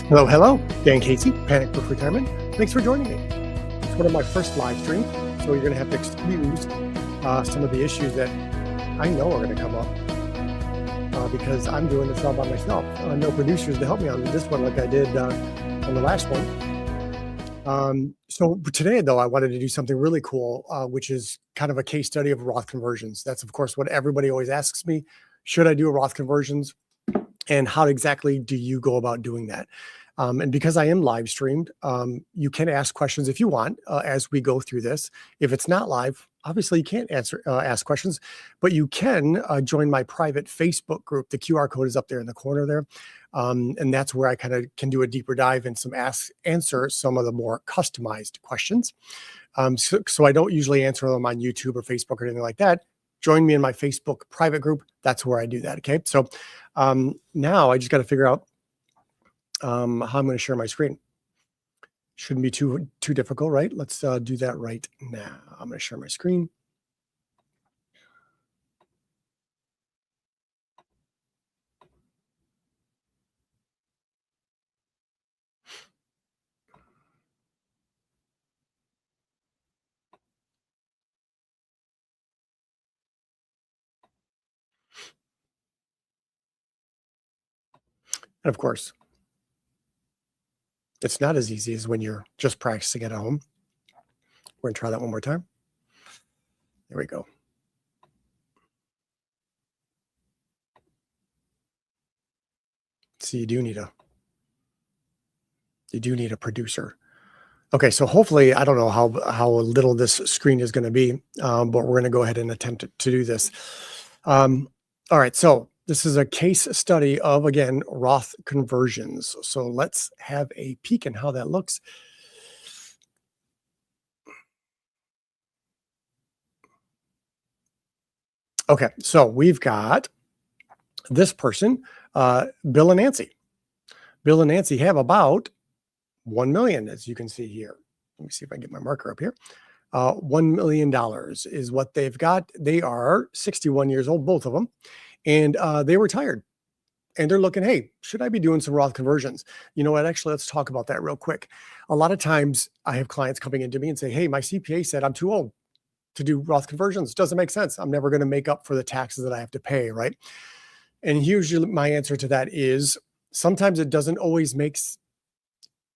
Hello, hello. Dan Casey, Panic Proof Retirement. Thanks for joining me. It's one of my first live streams, so you're going to have to excuse some of the issues that I know are going to come up because I'm doing this all by myself. No producers to help me on this one like I did on the last one. So today, though, I wanted to do something really cool, which is kind of a case study of Roth conversions. That's, of course, what everybody always asks me. Should I do a Roth conversions? And how exactly do you go about doing that? And because I am live streamed, you can ask questions if you want as we go through this. If it's not live, obviously you can't ask questions, but you can join my private Facebook group. The QR code is up there in the corner there. And that's where I kind of can do a deeper dive and answer some of the more customized questions. So I don't usually answer them on YouTube or Facebook or anything like that. Join me in my Facebook private group. That's where I do that. Okay. So now I just got to figure out how I'm going to share my screen. Shouldn't be too difficult, right? Let's do that right now. I'm going to share my screen. And of course, it's not as easy as when you're just practicing at home. We're going to try that one more time. There we go. So you do need a producer. Okay, so hopefully, I don't know how little this screen is going to be, but we're going to go ahead and attempt to do this. All right, so this is a case study of, again, Roth conversions. So let's have a peek in how that looks. Okay, so we've got this person, Bill and Nancy. Bill and Nancy have about 1 million, as you can see here. Let me see if I can get my marker up here. $1 million is what they've got. They are 61 years old, both of them, and they retired. And they're looking, hey, should I be doing some Roth conversions? You know what? Actually, let's talk about that real quick. A lot of times I have clients coming into me and say, hey, my CPA said I'm too old to do Roth conversions. Doesn't make sense. I'm never going to make up for the taxes that I have to pay, right? And usually my answer to that is sometimes it doesn't always make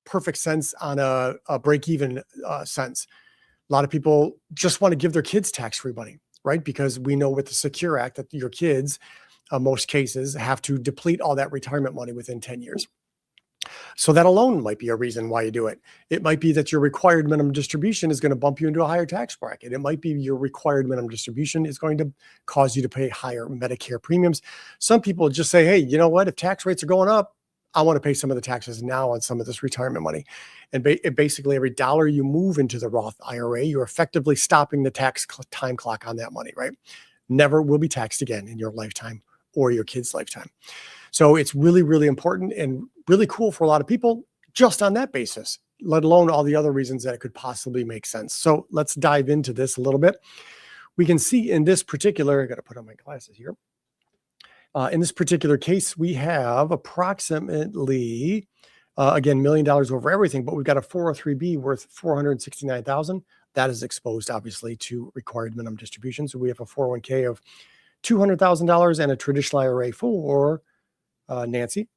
perfect sense on a break-even sense. A lot of people just want to give their kids tax-free money, right? Because we know with the Secure Act that your kids, most cases, have to deplete all that retirement money within 10 years. So that alone might be a reason why you do it. It might be that your required minimum distribution is going to bump you into a higher tax bracket. It might be your required minimum distribution is going to cause you to pay higher Medicare premiums. Some people just say, hey, you know what? If tax rates are going up, I want to pay some of the taxes now on some of this retirement money. And basically every dollar you move into the Roth IRA, you're effectively stopping the tax time clock on that money, right? Never will be taxed again in your lifetime or your kid's lifetime. So it's really, really important and really cool for a lot of people just on that basis, let alone all the other reasons that it could possibly make sense. So let's dive into this a little bit. We can see in this particular, I got to put on my glasses here. In this particular case, we have approximately, again, $1 million over everything, but we've got a 403B worth $469,000. That is exposed, obviously, to required minimum distribution. So we have a 401k of $200,000 and a traditional IRA for Nancy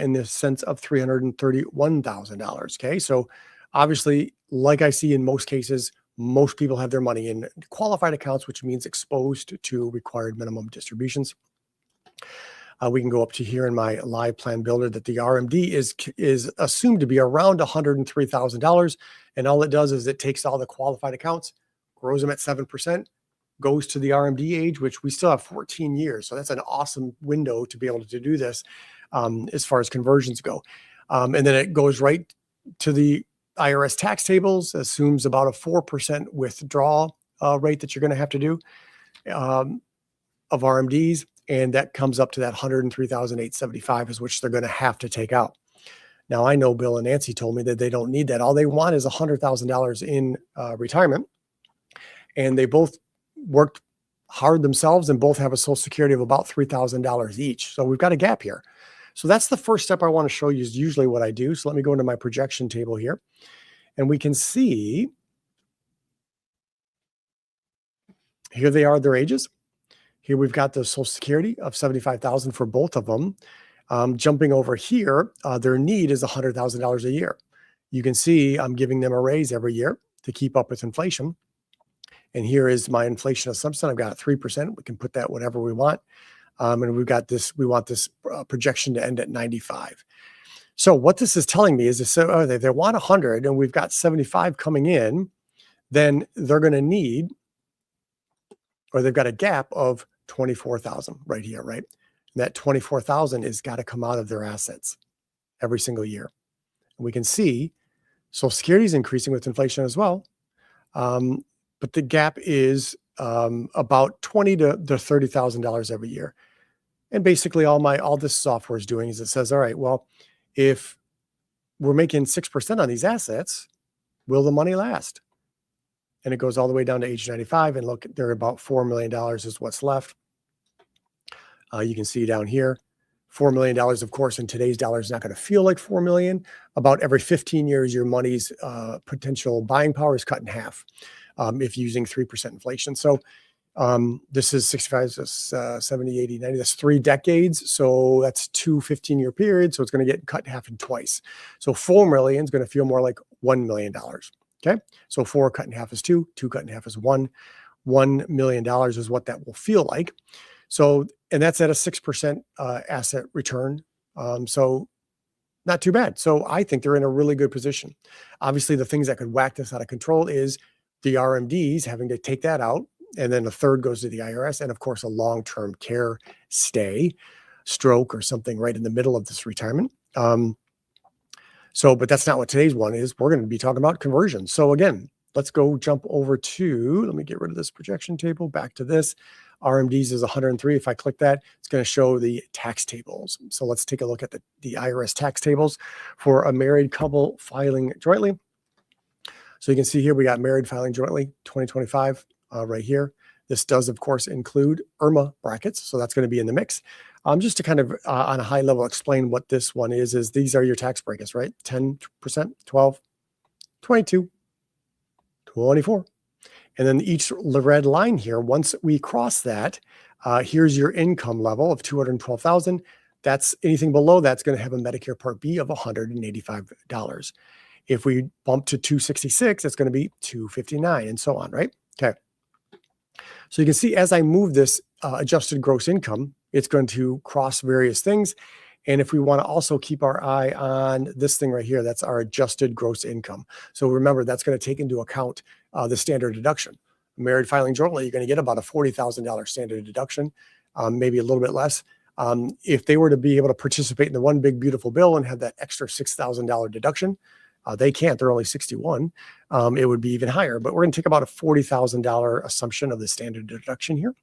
in the sense of $331,000. Okay, so obviously, like I see in most cases, most people have their money in qualified accounts, which means exposed to required minimum distributions. We can go up to here in my live plan builder that the RMD is assumed to be around $103,000. And all it does is it takes all the qualified accounts, grows them at 7%, goes to the RMD age, which we still have 14 years. So that's an awesome window to be able to do this as far as conversions go. And then it goes right to the IRS tax tables, assumes about a 4% withdrawal rate that you're going to have to do of RMDs. And that comes up to that $103,875 is which they're going to have to take out. Now, I know Bill and Nancy told me that they don't need that. All they want is $100,000 in retirement. And they both worked hard themselves and both have a Social Security of about $3,000 each. So we've got a gap here. So that's the first step I want to show you is usually what I do. So let me go into my projection table here, and we can see here they are, their ages. Here we've got the Social Security of $75,000 for both of them. Jumping over here, their need is $100,000 a year. You can see I'm giving them a raise every year to keep up with inflation. And here is my inflation assumption. I've got 3%. We can put that whatever we want. And we've got this, we want this projection to end at 95. So what this is telling me is if they want 100 and we've got 75 coming in, then they're going to need, or they've got a gap of 24,000 right here, right? And that 24,000 is got to come out of their assets every single year. And we can see Social Security is increasing with inflation as well. But the gap is about $20,000 to $30,000 every year. And basically all this software is doing is it says, all right, well, if we're making 6% on these assets, will the money last? And it goes all the way down to age 95. And look, they're about $4 million is what's left. You can see down here, $4 million, of course, in today's dollars is not going to feel like 4 million. About every 15 years, your money's potential buying power is cut in half if using 3% inflation. So this is 65, 70, 80, 90. That's 3 decades. So that's 2 15-year periods. So it's going to get cut in half in twice. So 4 million is going to feel more like $1 million. Okay. So 4 cut in half is 2, 2 cut in half is 1. $1 million is what that will feel like. So, and that's at a 6% asset return. So not too bad. So I think they're in a really good position. Obviously, the things that could whack this out of control is the RMDs having to take that out. And then a third goes to the IRS. And of course, a long-term care stay, stroke or something right in the middle of this retirement. But that's not what today's one is. We're going to be talking about conversion. So again, let's go jump over to, let me get rid of this projection table, back to this. RMDs is 103. If I click that, it's going to show the tax tables. So let's take a look at the IRS tax tables for a married couple filing jointly. So you can see here we got married filing jointly 2025 right here. This does, of course, include IRMA brackets. So that's going to be in the mix. Just to kind of on a high level explain what this one is these are your tax brackets, right? 10%, 12, 22, 24. And then each red line here, once we cross that, here's your income level of 212,000. That's anything below that's going to have a Medicare Part B of $185. If we bump to 266, it's going to be 259 and so on, right? Okay. So you can see as I move this adjusted gross income, it's going to cross various things. And if we want to also keep our eye on this thing right here, that's our adjusted gross income. So remember, that's going to take into account the standard deduction. Married filing jointly, you're going to get about a $40,000 standard deduction, maybe a little bit less. If they were to be able to participate in the one big beautiful bill and have that extra $6,000 deduction, they can't. They're only 61. It would be even higher. But we're going to take about a $40,000 assumption of the standard deduction here.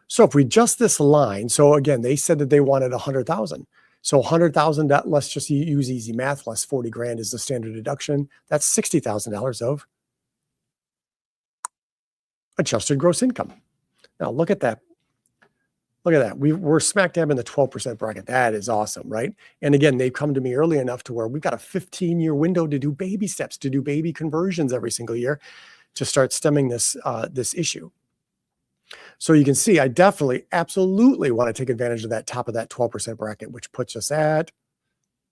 So if we adjust this line, so again, they said that they wanted 100,000. So 100,000, let's just use easy math, less 40 grand is the standard deduction. That's $60,000 of adjusted gross income. Now look at that. Look at that. We're smack dab in the 12% bracket. That is awesome, right? And again, they've come to me early enough to where we've got a 15-year window to do baby steps, to do baby conversions every single year to start stemming this issue. So you can see, I definitely, absolutely want to take advantage of that top of that 12% bracket, which puts us at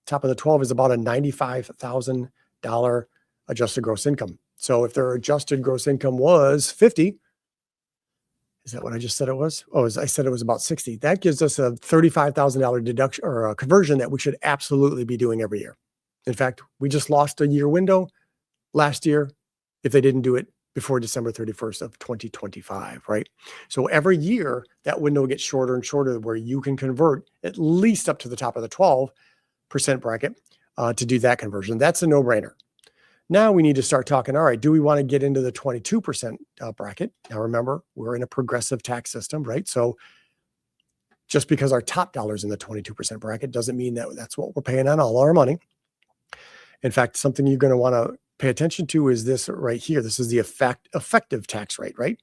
top of the 12 is about a $95,000 adjusted gross income. So if their adjusted gross income was 50, is that what I just said it was? Oh, I said it was about 60. That gives us a $35,000 deduction or a conversion that we should absolutely be doing every year. In fact, we just lost a year window last year if they didn't do it before December 31st of 2025, right? So every year that window gets shorter and shorter where you can convert at least up to the top of the 12% bracket to do that conversion. That's a no-brainer. Now we need to start talking, all right, do we want to get into the 22% bracket? Now remember, we're in a progressive tax system, right? So just because our top dollar's in the 22% bracket doesn't mean that that's what we're paying on all our money. In fact, something you're going to want to pay attention to is this right here. This is the effective tax rate, right?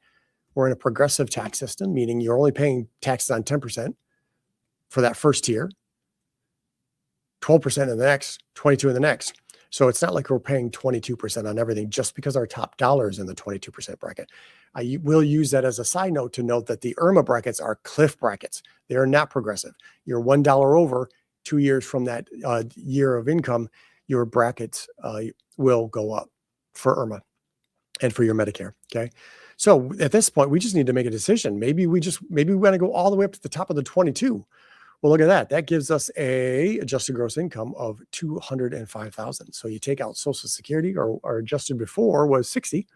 We're in a progressive tax system, meaning you're only paying taxes on 10% for that first year. 12% in the next, 22 in the next. So it's not like we're paying 22% on everything just because our top dollar is in the 22% bracket. I will use that as a side note to note that the IRMA brackets are cliff brackets. They are not progressive. You're $1 over 2 years from that year of income, your brackets will go up for IRMA and for your Medicare. Okay. So at this point, we just need to make a decision. Maybe we want to go all the way up to the top of the 22. Well, look at that. That gives us a adjusted gross income of $205,000. So you take out Social Security, or adjusted before was 60,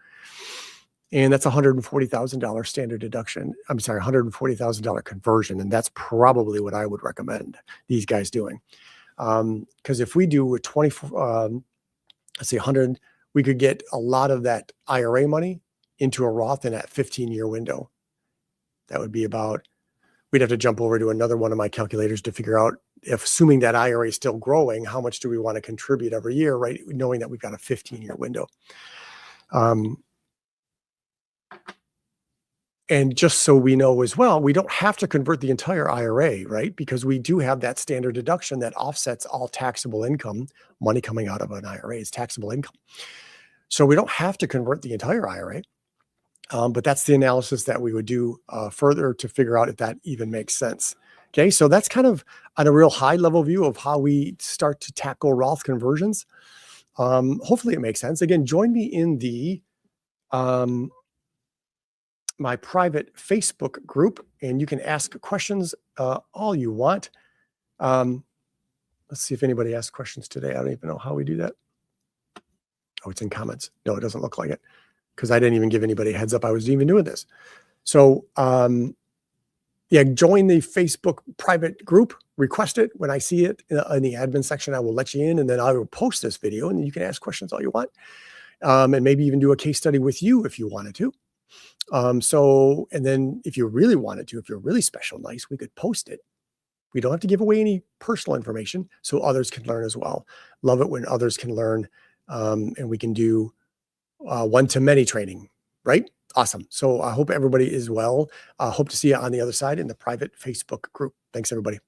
and that's $140,000 standard deduction. I'm sorry, $140,000 conversion, and that's probably what I would recommend these guys doing. Because if we do a 24, let's see, 100, we could get a lot of that IRA money into a Roth in that 15-year window. That would be about, we'd have to jump over to another one of my calculators to figure out, if assuming that IRA is still growing, how much do we want to contribute every year, right? Knowing that we've got a 15-year window. And just so we know as well, we don't have to convert the entire IRA, right? Because we do have that standard deduction that offsets all taxable income. Money coming out of an IRA is taxable income. So we don't have to convert the entire IRA. But that's the analysis that we would do further to figure out if that even makes sense. Okay, so that's kind of on a real high level view of how we start to tackle Roth conversions. Hopefully it makes sense. Again, join me in the my private Facebook group, and you can ask questions all you want. Let's see if anybody asks questions today. I don't even know how we do that. Oh, it's in comments. No, it doesn't look like it, because I didn't even give anybody a heads up I was even doing this. So yeah, join the Facebook private group, request it. When I see it in the admin section, I will let you in, and then I will post this video, and you can ask questions all you want. And maybe even do a case study with you if you wanted to. And then if you really wanted to, if you're really special nice, we could post it. We don't have to give away any personal information so others can learn as well. Love it when others can learn, and we can do one-to-many training, right? Awesome. So I hope everybody is well. Hope to see you on the other side in the private Facebook group. Thanks, everybody.